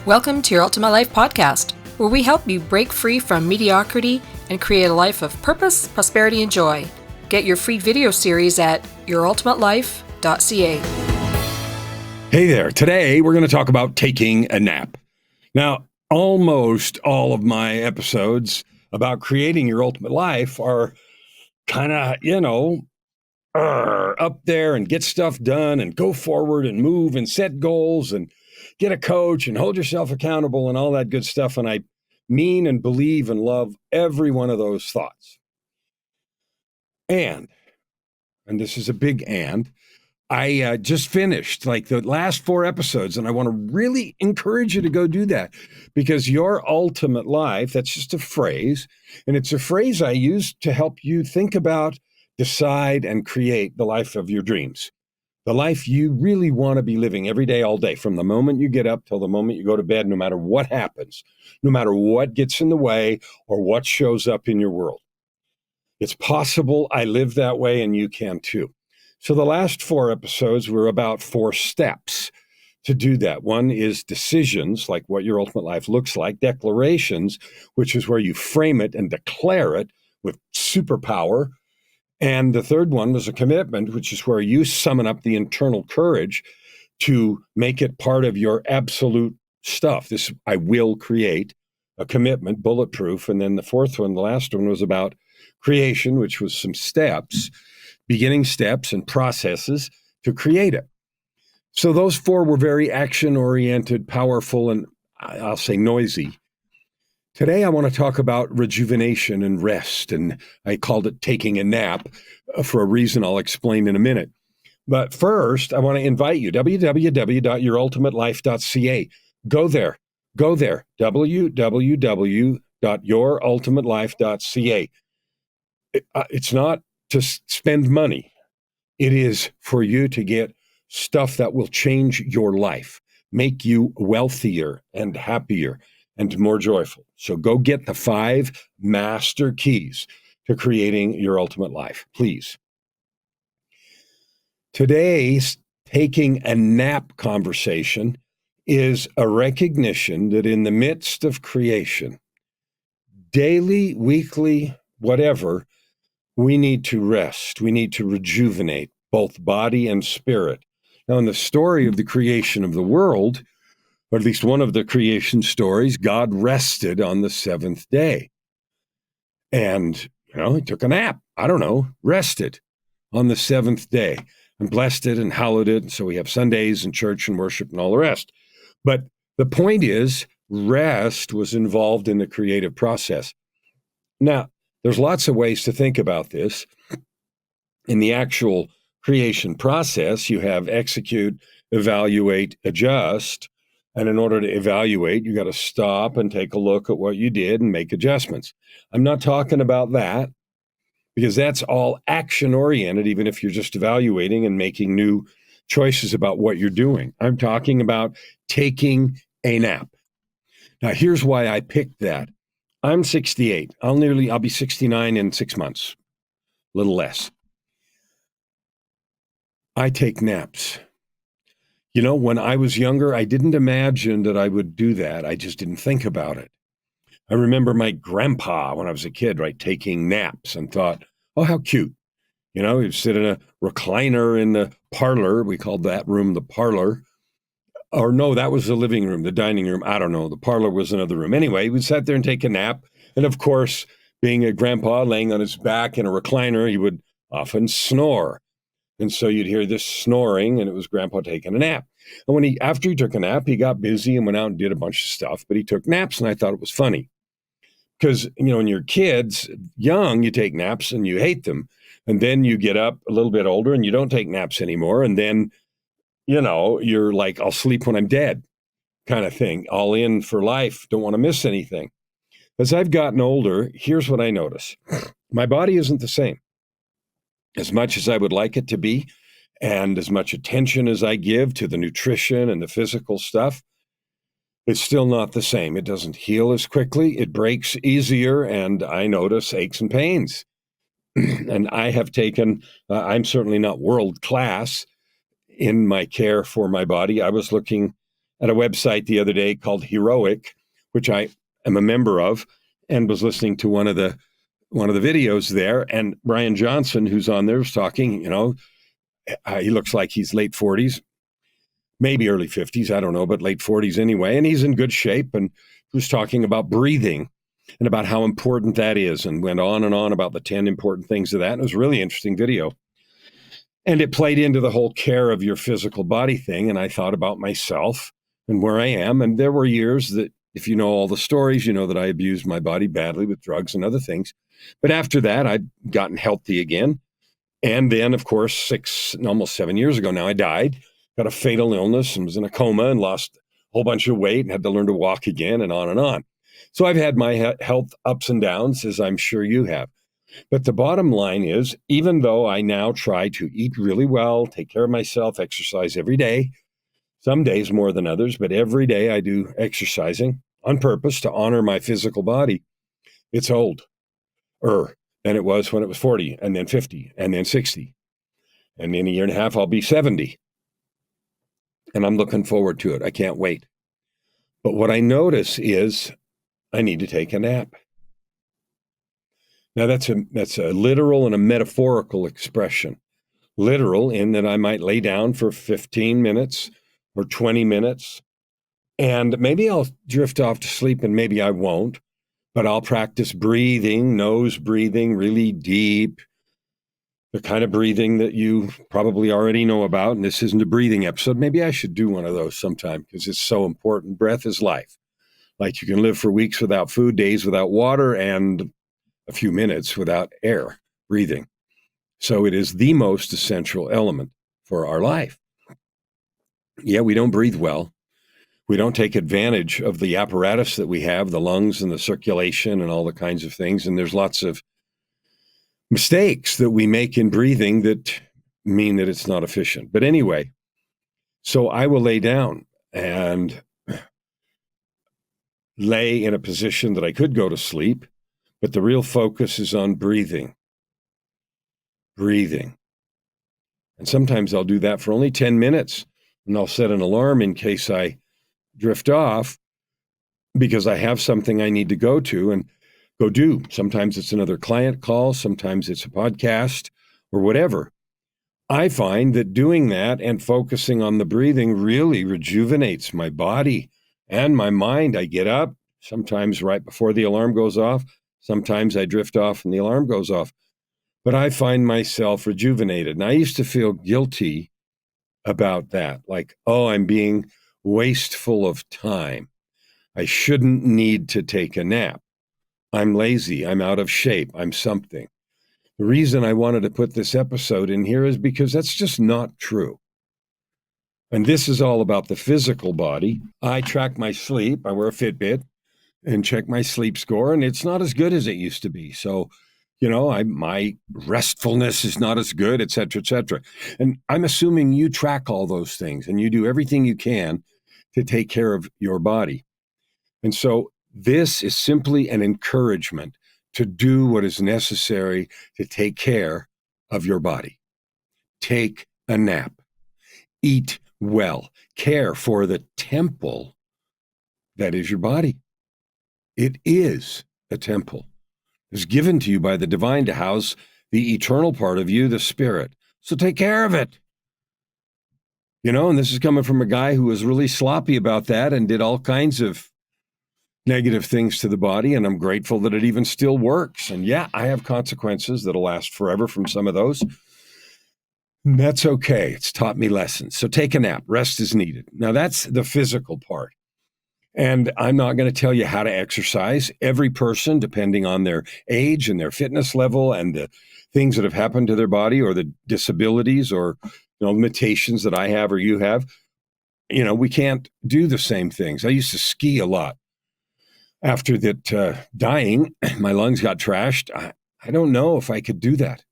Welcome to your Ultimate Life podcast, where we help you break free from mediocrity and create a life of purpose, prosperity, and joy. Get your free video series at yourultimatelife.ca. Hey there. Today, we're going to talk about taking a nap. Now, almost all of my episodes about creating your ultimate life are kind of, up there and get stuff done and go forward and move and set goals and get a coach and hold yourself accountable and all that good stuff. And I mean and believe and love every one of those thoughts. And this is a big and, I just finished like the last 4 episodes, and I want to really encourage you to go do that, because your ultimate life, that's just a phrase, and it's a phrase I use to help you think about, decide, and create the life of your dreams, the life you really want to be living every day, all day, from the moment you get up till the moment you go to bed, no matter what happens, no matter what gets in the way or what shows up in your world. It's possible I live that way, and you can too. So the last 4 episodes were about 4 steps to do that. One is decisions, like what your ultimate life looks like. Declarations, which is where you frame it and declare it with superpower. And the third one was a commitment, which is where you summon up the internal courage to make it part of your absolute stuff. This, I will create a commitment, bulletproof. And then the fourth one, the last one, was about creation, which was some steps, beginning steps and processes to create it. So those 4 were very action-oriented, powerful, and I'll say noisy. Today, I want to talk about rejuvenation and rest, and I called it taking a nap for a reason I'll explain in a minute. But first, I want to invite you, www.yourultimatelife.ca. Go there, www.yourultimatelife.ca. It's not to spend money. It is for you to get stuff that will change your life, make you wealthier and happier and more joyful. So go get the 5 master keys to creating your ultimate life, please. Today's taking a nap conversation is a recognition that in the midst of creation, daily, weekly, whatever, we need to rest. We need to rejuvenate both body and spirit. Now, in the story of the creation of the world, or at least one of the creation stories, God rested on the 7th day. And, he took a nap. Rested on the 7th day and blessed it and hallowed it. And so we have Sundays and church and worship and all the rest. But the point is, rest was involved in the creative process. Now, there's lots of ways to think about this. In the actual creation process, you have execute, evaluate, adjust. And in order to evaluate, you got to stop and take a look at what you did and make adjustments. I'm not talking about that, because that's all action-oriented, even if you're just evaluating and making new choices about what you're doing. I'm talking about taking a nap. Now, here's why I picked that. I'm 68. I'll be 69 in 6 months, a little less. I take naps. When I was younger, I didn't imagine that I would do that. I just didn't think about it. I remember my grandpa when I was a kid, taking naps, and thought, oh, how cute. He'd sit in a recliner in the parlor. We called that room the parlor. Or no, that was the living room, the dining room. I don't know. The parlor was another room. Anyway, we'd sit there and take a nap. And of course, being a grandpa laying on his back in a recliner, he would often snore. And so you'd hear this snoring, and it was grandpa taking a nap. And after he took a nap, he got busy and went out and did a bunch of stuff, but he took naps, and I thought it was funny. Because, when you're kids, young, you take naps and you hate them. And then you get up a little bit older and you don't take naps anymore. And then, you're like, I'll sleep when I'm dead kind of thing, all in for life, don't want to miss anything. As I've gotten older, here's what I notice. My body isn't the same. As much as I would like it to be, and as much attention as I give to the nutrition and the physical stuff, it's still not the same. It doesn't heal as quickly. It breaks easier, and I notice aches and pains. And I have taken, I'm certainly not world class in my care for my body. I was looking at a website the other day called Heroic, which I am a member of, and was listening to one of the videos there. And Brian Johnson, who's on there, was talking. He looks like he's late 40s, maybe early 50s, I don't know, but late 40s anyway. And he's in good shape, and was talking about breathing and about how important that is, and went on and on about the 10 important things of that. And it was a really interesting video. And it played into the whole care of your physical body thing. And I thought about myself and where I am. And there were years that, if you know all the stories, you know that I abused my body badly with drugs and other things. But after that, I'd gotten healthy again. And then, of course, almost 7 years ago now, I died, got a fatal illness, and was in a coma, and lost a whole bunch of weight and had to learn to walk again, and on and on. So I've had my health ups and downs, as I'm sure you have. But the bottom line is, even though I now try to eat really well, take care of myself, exercise every day, some days more than others, but every day I do exercising on purpose to honor my physical body, it's older than it was when it was 40, and then 50, and then 60. And in a year and a half, I'll be 70. And I'm looking forward to it. I can't wait. But what I notice is I need to take a nap. Now, that's a literal and a metaphorical expression. Literal in that I might lay down for 15 minutes or 20 minutes, and maybe I'll drift off to sleep, and maybe I won't, but I'll practice breathing, nose breathing, really deep, the kind of breathing that you probably already know about. And this isn't a breathing episode. Maybe I should do one of those sometime, because it's so important. Breath is life. Like, you can live for weeks without food, days without water, and a few minutes without air, breathing. So it is the most essential element for our life. Yeah, we don't breathe well. We don't take advantage of the apparatus that we have, the lungs and the circulation and all the kinds of things. And there's lots of mistakes that we make in breathing that mean that it's not efficient. But anyway, so I will lay down and lay in a position that I could go to sleep, but the real focus is on breathing. Breathing. And sometimes I'll do that for only 10 minutes, and I'll set an alarm in case I drift off, because I have something I need to go to and go do. Sometimes it's another client call, sometimes it's a podcast or whatever. I find that doing that and focusing on the breathing really rejuvenates my body and my mind. I get up, sometimes right before the alarm goes off. Sometimes I drift off and the alarm goes off. But I find myself rejuvenated. And I used to feel guilty about that. Like, oh, I'm being wasteful of time. I shouldn't need to take a nap. I'm lazy. I'm out of shape. I'm something. The reason I wanted to put this episode in here is because that's just not true. And this is all about the physical body. I track my sleep. I wear a Fitbit and check my sleep score, and it's not as good as it used to be. So, my restfulness is not as good, et cetera, et cetera. And I'm assuming you track all those things and you do everything you can to take care of your body. And so this is simply an encouragement to do what is necessary to take care of your body. Take a nap. Eat well. Care for the temple that is your body. It is a temple. It's given to you by the divine to house the eternal part of you, the spirit. So take care of it. And this is coming from a guy who was really sloppy about that and did all kinds of negative things to the body, and I'm grateful that it even still works. And yeah, I have consequences that'll last forever from some of those. And that's okay. It's taught me lessons. So take a nap. Rest is needed. Now, that's the physical part. And I'm not going to tell you how to exercise. Every person, depending on their age and their fitness level and the things that have happened to their body or the disabilities or limitations that I have or you have, we can't do the same things. I used to ski a lot. After that dying, my lungs got trashed. I don't know if I could do that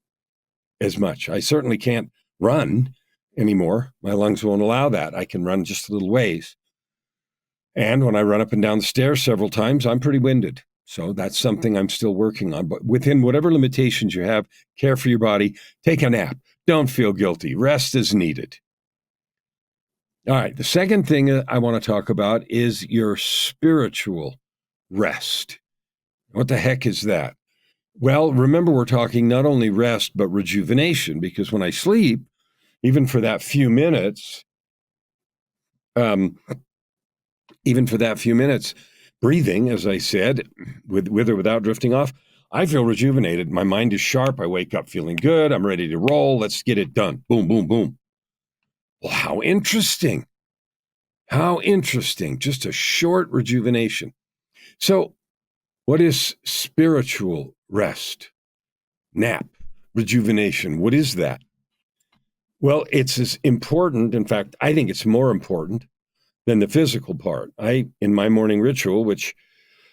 as much. I certainly can't run anymore. My lungs won't allow that. I can run just a little ways. And when I run up and down the stairs several times, I'm pretty winded. So that's something I'm still working on. But within whatever limitations you have, care for your body, take a nap. Don't feel guilty. Rest is needed. All right. The second thing I want to talk about is your spiritual rest. What the heck is that? Well, remember, we're talking not only rest, but rejuvenation, because when I sleep, even for that few minutes, um, even for that few minutes, breathing, as I said, with or without drifting off, I feel rejuvenated. My mind is sharp. I wake up feeling good. I'm ready to roll. Let's get it done. Boom, boom, boom. Well, how interesting. How interesting. Just a short rejuvenation. So, what is spiritual rest? Nap, rejuvenation. What is that? Well, it's as important. In fact, I think it's more important than the physical part. In my morning ritual, which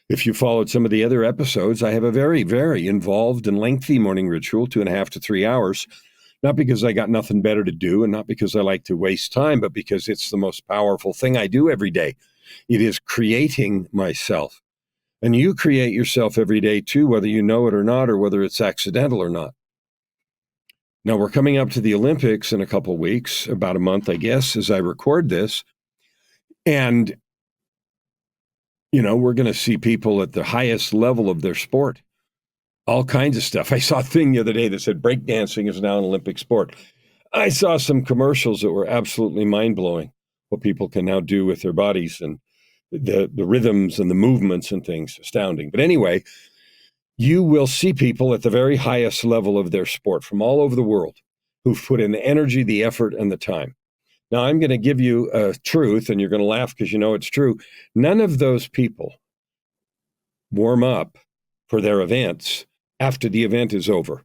if you followed some of the other episodes, I have a very, very involved and lengthy morning ritual, 2.5 to 3 hours, not because I got nothing better to do and not because I like to waste time, but because it's the most powerful thing I do every day. It is creating myself. And you create yourself every day too, whether you know it or not, or whether it's accidental or not. Now we're coming up to the Olympics in a couple of weeks, about a month, I guess, as I record this. And, we're going to see people at the highest level of their sport, all kinds of stuff. I saw a thing the other day that said breakdancing is now an Olympic sport. I saw some commercials that were absolutely mind-blowing, what people can now do with their bodies and the rhythms and the movements and things, astounding. But anyway, you will see people at the very highest level of their sport from all over the world who've put in the energy, the effort, and the time. Now, I'm going to give you a truth, and you're going to laugh because you know it's true. None of those people warm up for their events after the event is over.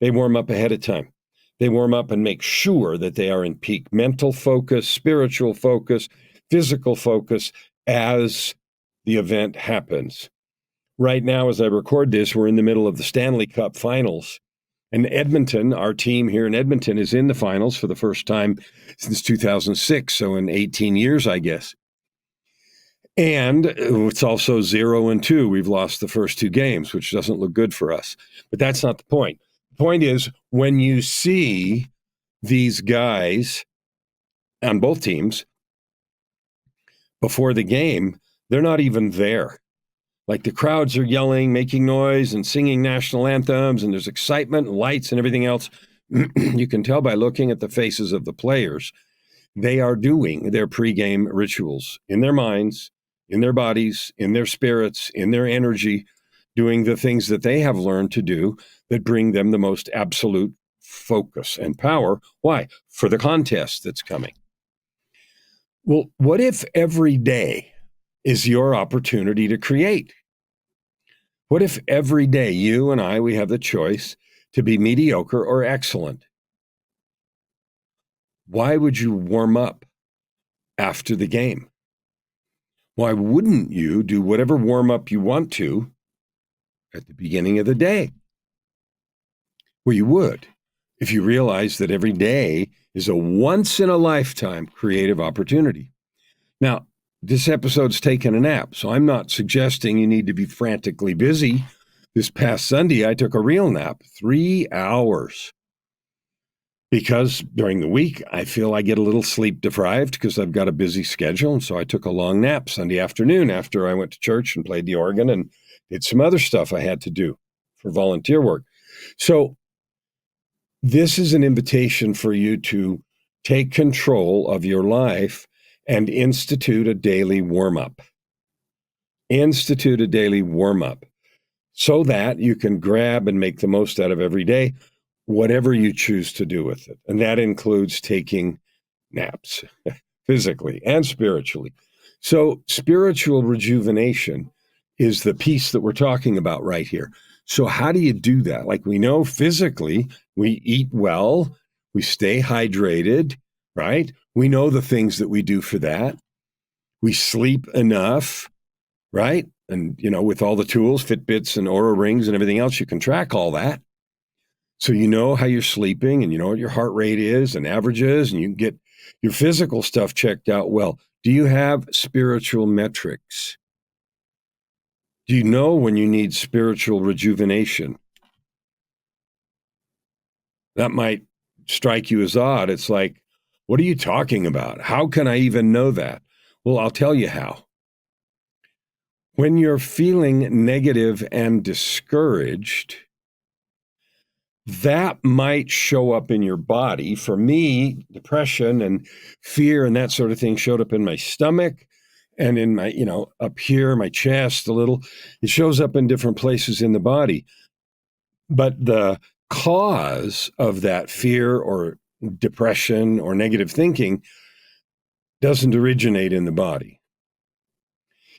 They warm up ahead of time. They warm up and make sure that they are in peak mental focus, spiritual focus, physical focus as the event happens. Right now, as I record this, we're in the middle of the Stanley Cup finals. And Edmonton, our team here in Edmonton, is in the finals for the first time since 2006, so in 18 years, I guess. And it's also 0-2. We've lost the first two games, which doesn't look good for us. But that's not the point. The point is, when you see these guys on both teams before the game, they're not even there. Like the crowds are yelling, making noise and singing national anthems, and there's excitement and lights and everything else. You can tell by looking at the faces of the players. They are doing their pregame rituals in their minds, in their bodies, in their spirits, in their energy, doing the things that they have learned to do that bring them the most absolute focus and power. Why? For the contest that's coming. Well, what if every day is your opportunity to create? What if every day you and I, we have the choice to be mediocre or excellent? Why would you warm up after the game? Why wouldn't you do whatever warm up you want to at the beginning of the day? Well, you would if you realize that every day is a once in a lifetime creative opportunity. Now, this episode's taken a nap, so I'm not suggesting you need to be frantically busy. This past Sunday, I took a real nap, 3 hours. Because during the week, I feel I get a little sleep deprived because I've got a busy schedule. And so I took a long nap Sunday afternoon after I went to church and played the organ and did some other stuff I had to do for volunteer work. So this is an invitation for you to take control of your life and institute a daily warm-up. Institute a daily warm-up so that you can grab and make the most out of every day, whatever you choose to do with it. And that includes taking naps, physically and spiritually. So spiritual rejuvenation is the piece that we're talking about right here. So how do you do that? Like we know physically, we eat well, we stay hydrated, right? We know the things that we do for that. We sleep enough, right? And, with all the tools, Fitbits and Oura Rings and everything else, you can track all that. So you know how you're sleeping and you know what your heart rate is and averages, and you can get your physical stuff checked out well. Do you have spiritual metrics? Do you know when you need spiritual rejuvenation? That might strike you as odd. It's like, What are you talking about? How can I even know that? Well, I'll tell you how. When you're feeling negative and discouraged, that might show up in your body. For me, depression and fear and that sort of thing showed up in my stomach and in my, up here, my chest a little. It shows up in different places in the body. But the cause of that fear or depression or negative thinking doesn't originate in the body.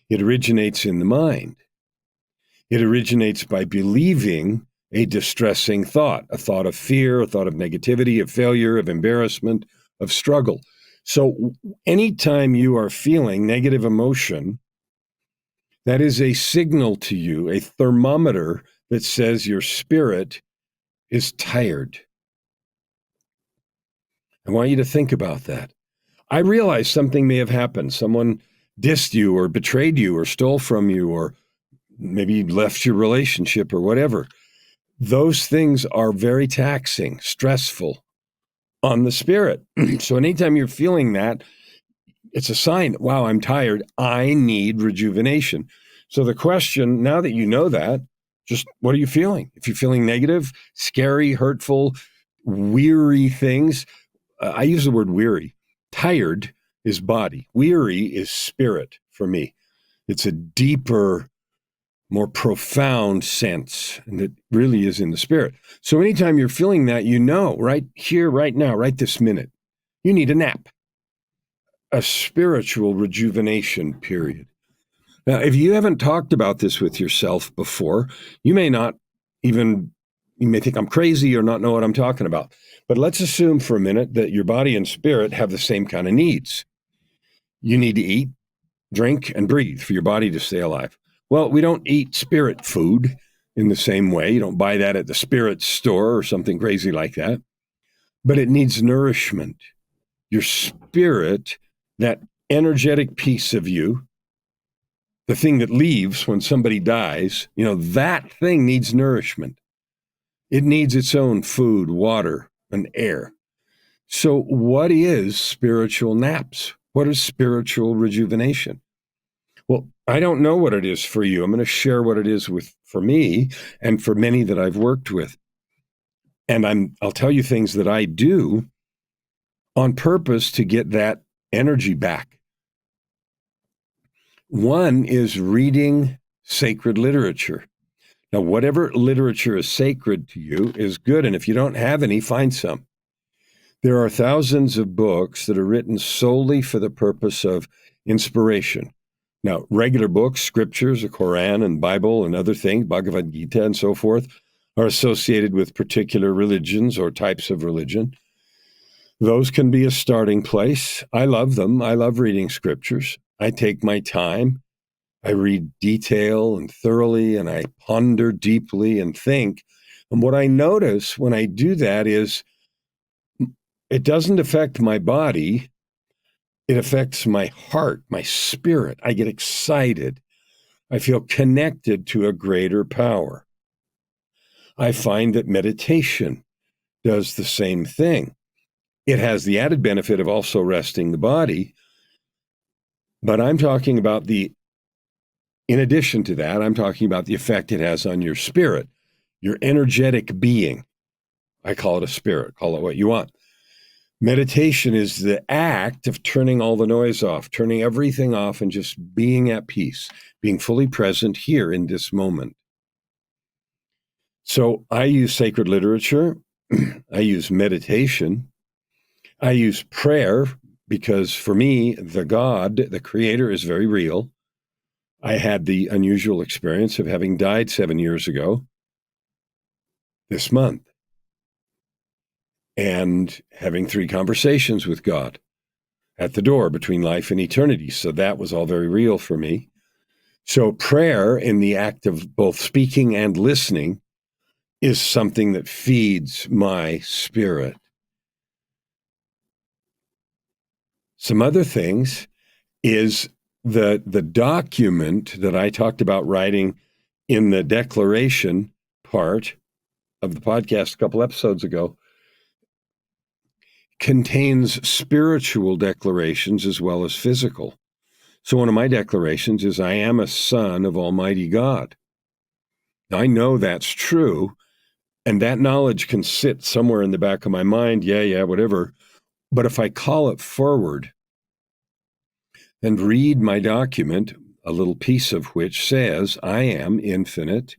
It originates in the mind. It originates by believing a distressing thought, a thought of fear, a thought of negativity, of failure, of embarrassment, of struggle. So anytime you are feeling negative emotion, that is a signal to you, a thermometer that says your spirit is tired. I want you to think about that. I realize something may have happened. Someone dissed you or betrayed you or stole from you or maybe left your relationship or whatever. Those things are very taxing, stressful on the spirit. So anytime you're feeling that, it's a sign, wow, I'm tired. I need rejuvenation. So the question, now that you know that, just what are you feeling? If you're feeling negative, scary, hurtful, weary things, I use the word weary. Tired is body. Weary is spirit for me. It's a deeper, more profound sense, and it really is in the spirit. So anytime you're feeling that, right here, right now, right this minute, you need a nap, a spiritual rejuvenation period. Now, if you haven't talked about this with yourself before, you may think I'm crazy or not know what I'm talking about. But let's assume for a minute that your body and spirit have the same kind of needs. You need to eat, drink, and breathe for your body to stay alive. Well, we don't eat spirit food in the same way. You don't buy that at the spirit store or something crazy like that. But it needs nourishment. Your spirit, that energetic piece of you, the thing that leaves when somebody dies, that thing needs nourishment. It needs its own food, water, and air. So what is spiritual naps? What is spiritual rejuvenation? Well, I don't know what it is for you. I'm going to share what it is for me and for many that I've worked with. And I'll tell you things that I do on purpose to get that energy back. One is reading sacred literature. Now, whatever literature is sacred to you is good. And if you don't have any, find some. There are thousands of books that are written solely for the purpose of inspiration. Now, regular books, scriptures, the Quran and Bible and other things, Bhagavad Gita and so forth, are associated with particular religions or types of religion. Those can be a starting place. I love them. I love reading scriptures. I take my time. I read detail and thoroughly, and I ponder deeply and think. And what I notice when I do that is it doesn't affect my body. It affects my heart, my spirit. I get excited. I feel connected to a greater power. I find that meditation does the same thing. It has the added benefit of also resting the body. But I'm talking about in addition to that, I'm talking about the effect it has on your spirit, your energetic being. I call it a spirit, call it what you want. Meditation is the act of turning all the noise off, turning everything off and just being at peace, being fully present here in this moment. So I use sacred literature. I use meditation. I use prayer because for me, the God, the Creator, is very real. I had the unusual experience of having died 7 years ago this month and having 3 conversations with God at the door between life and eternity. So that was all very real for me. So prayer, in the act of both speaking and listening, is something that feeds my spirit. Some other things is the document that I talked about writing in the declaration part of the podcast a couple episodes ago contains spiritual declarations as well as physical. So one of my declarations is, I am a son of Almighty God. Now, I know that's true, and that knowledge can sit somewhere in the back of my mind, whatever. But if I call it forward and read my document, a little piece of which says, I am infinite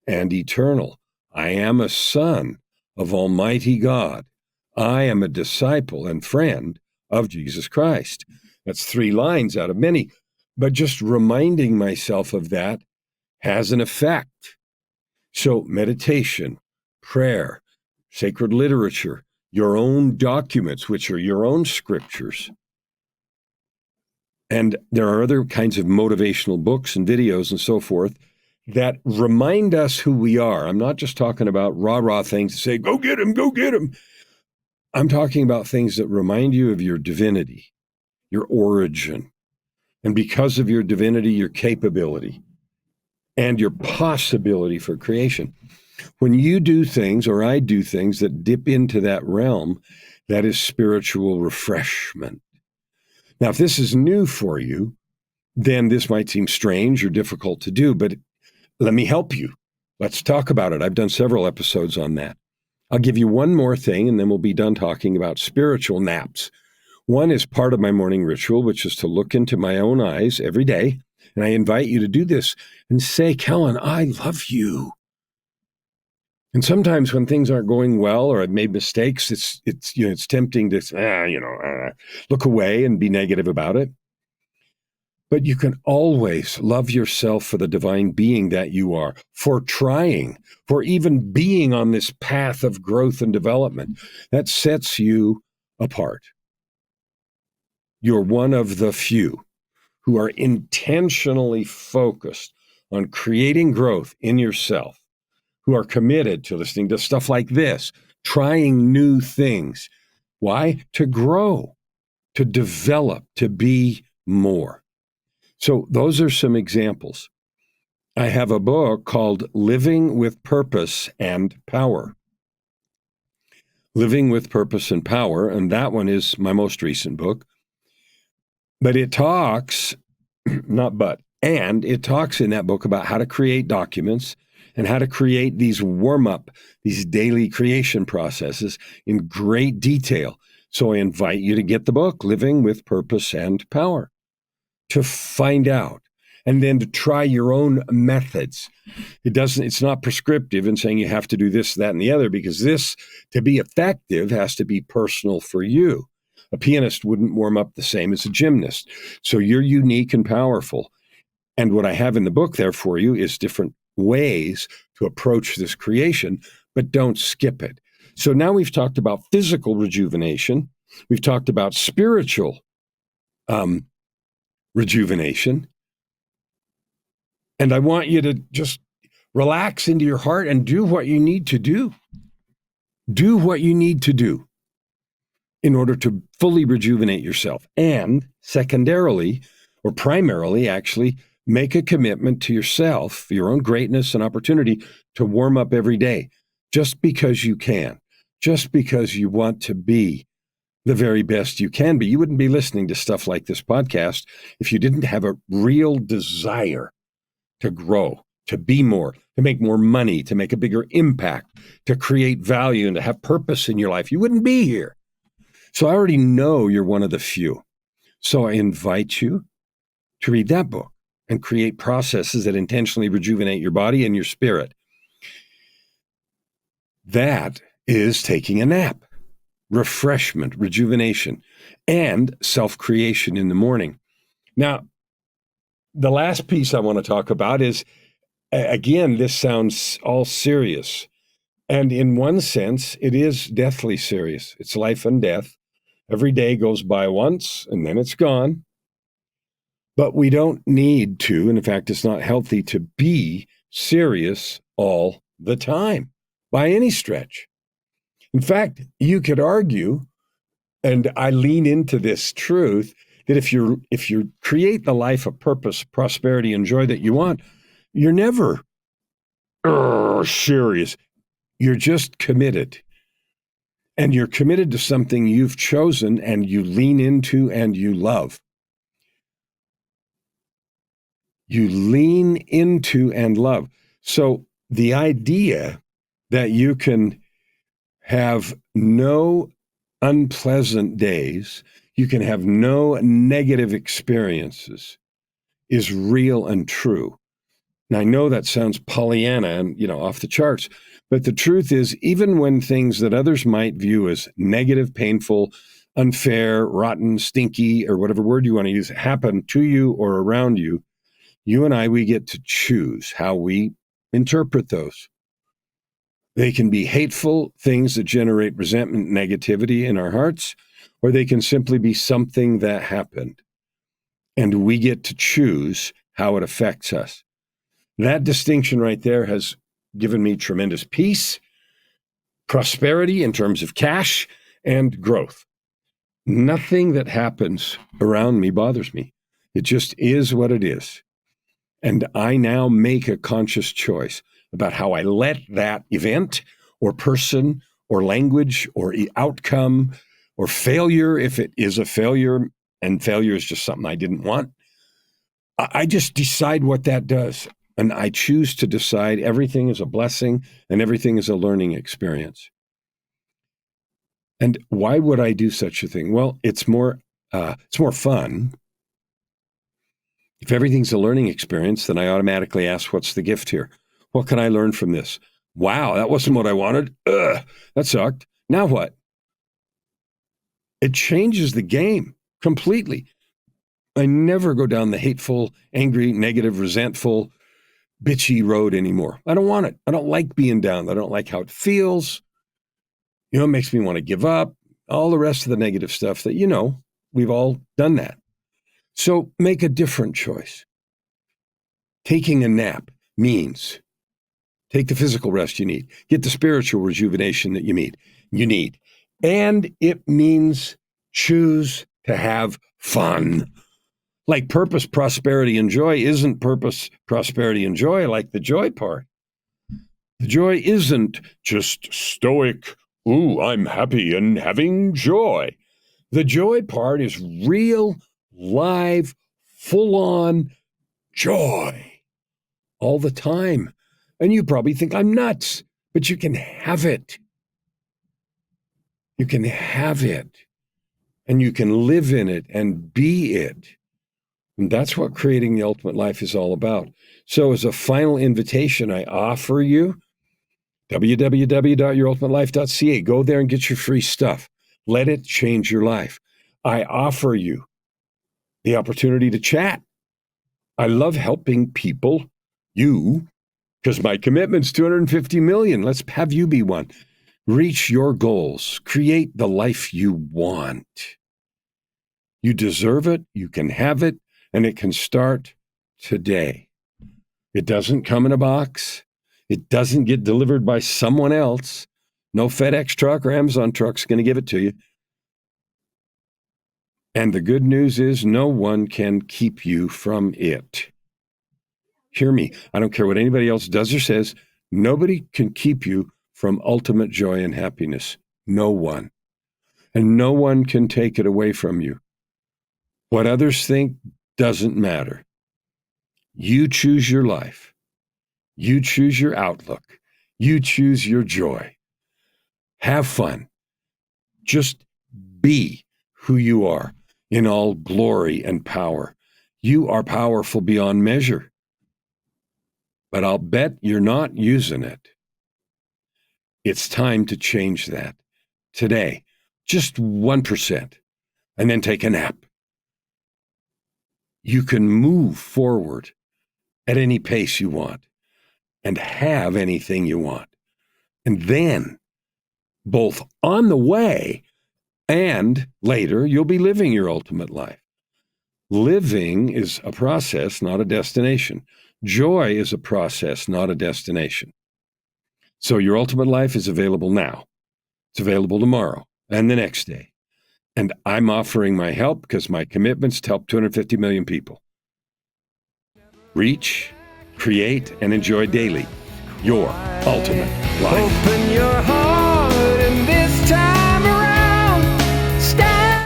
and eternal. I am a son of Almighty God. I am a disciple and friend of Jesus Christ. That's 3 lines out of many. But just reminding myself of that has an effect. So meditation, prayer, sacred literature, your own documents, which are your own scriptures. And there are other kinds of motivational books and videos and so forth that remind us who we are. I'm not just talking about rah-rah things to say, go get him, go get him. I'm talking about things that remind you of your divinity, your origin, and because of your divinity, your capability, and your possibility for creation. When you do things, or I do things that dip into that realm, that is spiritual refreshment. Now, if this is new for you, then this might seem strange or difficult to do, but let me help you. Let's talk about it. I've done several episodes on that. I'll give you one more thing, and then we'll be done talking about spiritual naps. One is part of my morning ritual, which is to look into my own eyes every day. And I invite you to do this and say, Kellen, I love you. And sometimes when things aren't going well or I've made mistakes, it's tempting to look away and be negative about it. But you can always love yourself for the divine being that you are, for trying, for even being on this path of growth and development. That sets you apart. You're one of the few who are intentionally focused on creating growth in yourself, who are committed to listening to stuff like this, trying new things. Why? To grow, to develop, to be more. So those are some examples. I have a book called Living with Purpose and Power. Living with Purpose and Power, and that one is my most recent book. But it talks, it talks in that book about how to create documents and how to create these warm-up, these daily creation processes in great detail. So I invite you to get the book, Living with Purpose and Power, to find out, and then to try your own methods. It's not prescriptive in saying you have to do this, that, and the other, because this, to be effective, has to be personal for you. A pianist wouldn't warm up the same as a gymnast. So you're unique and powerful. And what I have in the book there for you is different ways to approach this creation, but don't skip it. So now we've talked about physical rejuvenation. We've talked about spiritual rejuvenation. And I want you to just relax into your heart and do what you need to do. Do what you need to do in order to fully rejuvenate yourself. And secondarily, or primarily actually, make a commitment to yourself, your own greatness and opportunity, to warm up every day, just because you can, just because you want to be the very best you can be. You wouldn't be listening to stuff like this podcast if you didn't have a real desire to grow, to be more, to make more money, to make a bigger impact, to create value, and to have purpose in your life. You wouldn't be here. So I already know you're one of the few. So I invite you to read that book and create processes that intentionally rejuvenate your body and your spirit. That is taking a nap, refreshment, rejuvenation, and self-creation in the morning. Now, the last piece I want to talk about is, again, this sounds all serious. And in one sense, it is deathly serious. It's life and death. Every day goes by once, and then it's gone. But we don't need to, and in fact, it's not healthy to be serious all the time by any stretch. In fact, you could argue, and I lean into this truth, that if you create the life of purpose, prosperity, and joy that you want, you're never serious. You're just committed. and you're committed to something you've chosen and you lean into and you love. You lean into and love. So the idea that you can have no unpleasant days, you can have no negative experiences, is real and true. Now, I know that sounds Pollyanna and, off the charts, but the truth is, even when things that others might view as negative, painful, unfair, rotten, stinky, or whatever word you want to use, happen to you or around you, you and I, we get to choose how we interpret those. They can be hateful things that generate resentment, negativity in our hearts, or they can simply be something that happened. And we get to choose how it affects us. That distinction right there has given me tremendous peace, prosperity in terms of cash, and growth. Nothing that happens around me bothers me. It just is what it is. And I now make a conscious choice about how I let that event or person or language or outcome or failure, if it is a failure, and failure is just something I didn't want, I just decide what that does. And I choose to decide everything is a blessing and everything is a learning experience. And why would I do such a thing? Well, it's more fun. If everything's a learning experience, then I automatically ask, what's the gift here? What can I learn from this? Wow, that wasn't what I wanted. Ugh, that sucked. Now what? It changes the game completely. I never go down the hateful, angry, negative, resentful, bitchy road anymore. I don't want it. I don't like being down. I don't like how it feels. It makes me want to give up. All the rest of the negative stuff that, we've all done that. So make a different choice. Taking a nap means take the physical rest you need. Get the spiritual rejuvenation that you need. And it means choose to have fun. Like purpose, prosperity, and joy isn't purpose, prosperity, and joy like the joy part. The joy isn't just stoic, ooh, I'm happy and having joy. The joy part is real, live, full-on joy all the time. And you probably think I'm nuts, but you can have it. You can have it. And you can live in it and be it. And that's what creating the ultimate life is all about. So as a final invitation, I offer you www.yourultimatelife.ca. Go there and get your free stuff. Let it change your life. I offer you the opportunity to chat. I love helping people, because my commitment's 250 million. Let's have you be one. Reach your goals. Create the life you want. You deserve it. You can have it. And it can start today. It doesn't come in a box. It doesn't get delivered by someone else. No FedEx truck or Amazon truck's going to give it to you. And the good news is no one can keep you from it. Hear me. I don't care what anybody else does or says. Nobody can keep you from ultimate joy and happiness. No one. And no one can take it away from you. What others think doesn't matter. You choose your life. You choose your outlook. You choose your joy. Have fun. Just be who you are in all glory and power. You are powerful beyond measure. But I'll bet you're not using it. It's time to change that today. Just 1%. And then take a nap. You can move forward at any pace you want and have anything you want. And then, both on the way and later, you'll be living your ultimate life. Living is a process, not a destination. Joy is a process, not a destination. So your ultimate life is available now. It's available tomorrow and the next day. And I'm offering my help because my commitment's to help 250 million people. Reach, create, and enjoy daily your ultimate life. Open your heart and this time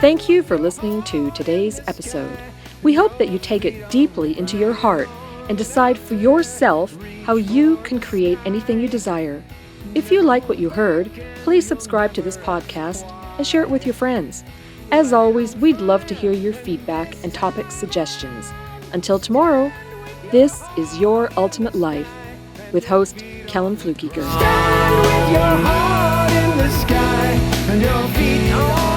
Thank you for listening to today's episode. We hope that you take it deeply into your heart and decide for yourself how you can create anything you desire. If you like what you heard, please subscribe to this podcast and share it with your friends. As always, we'd love to hear your feedback and topic suggestions. Until tomorrow, this is Your Ultimate Life with host Kellen Flukiger. Stand with your heart in the sky and your feet on